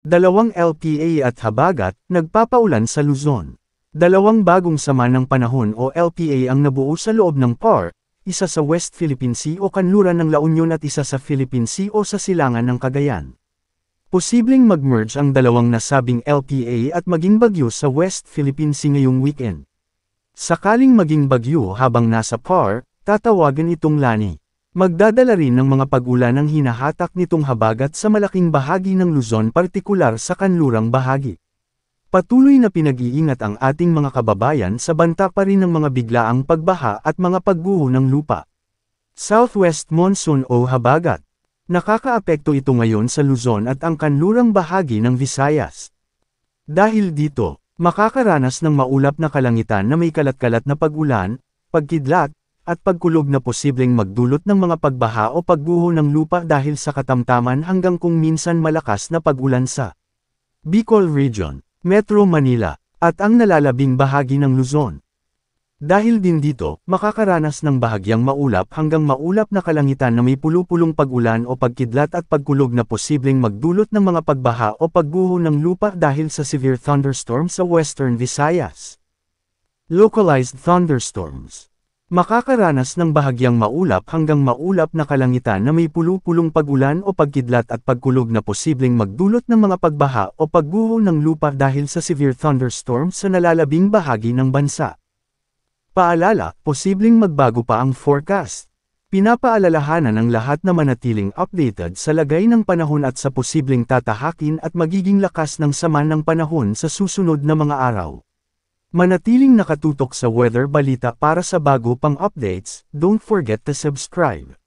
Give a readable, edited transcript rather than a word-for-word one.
Dalawang LPA at habagat, nagpapaulan sa Luzon. Dalawang bagong sama ng panahon o LPA ang nabuo sa loob ng PAR, isa sa West Philippine Sea o kanluran ng La Union at isa sa Philippine Sea o sa silangan ng Cagayan. Posibleng mag-merge ang dalawang nasabing LPA at maging bagyo sa West Philippine Sea ngayong weekend. Sakaling maging bagyo habang nasa PAR, tatawagan itong Lani. Magdadala rin ng mga pag-ulan ang hinahatak nitong habagat sa malaking bahagi ng Luzon, partikular sa kanlurang bahagi. Patuloy na pinag-iingat ang ating mga kababayan sa banta pa rin ng mga biglaang pagbaha at mga pagguho ng lupa. Southwest Monsoon o habagat. Nakakaapekto ito ngayon sa Luzon at ang kanlurang bahagi ng Visayas. Dahil dito, makakaranas ng maulap na kalangitan na may kalat-kalat na pag-ulan, pagkidlat, at pagkulog na posibleng magdulot ng mga pagbaha o pagguho ng lupa dahil sa katamtaman hanggang kung minsan malakas na pag-ulan sa Bicol Region, Metro Manila, at ang nalalabing bahagi ng Luzon. Dahil din dito, makakaranas ng bahagyang maulap hanggang maulap na kalangitan na may pulupulong pag-ulan o pagkidlat at pagkulog na posibleng magdulot ng mga pagbaha o pagguho ng lupa dahil sa severe thunderstorm sa Western Visayas. Localized thunderstorms. Makakaranas ng bahagyang maulap hanggang maulap na kalangitan na may pulupulong pag-ulan o pagkidlat at pagkulog na posibleng magdulot ng mga pagbaha o pagguho ng lupa dahil sa severe thunderstorm sa nalalabing bahagi ng bansa. Paalala, posibleng magbago pa ang forecast. Pinapaalalahanan ang lahat na manatiling updated sa lagay ng panahon at sa posibleng tatahakin at magiging lakas ng sama ng panahon sa susunod na mga araw. Manatiling nakatutok sa Weather Balita para sa bago pang updates. Don't forget to subscribe.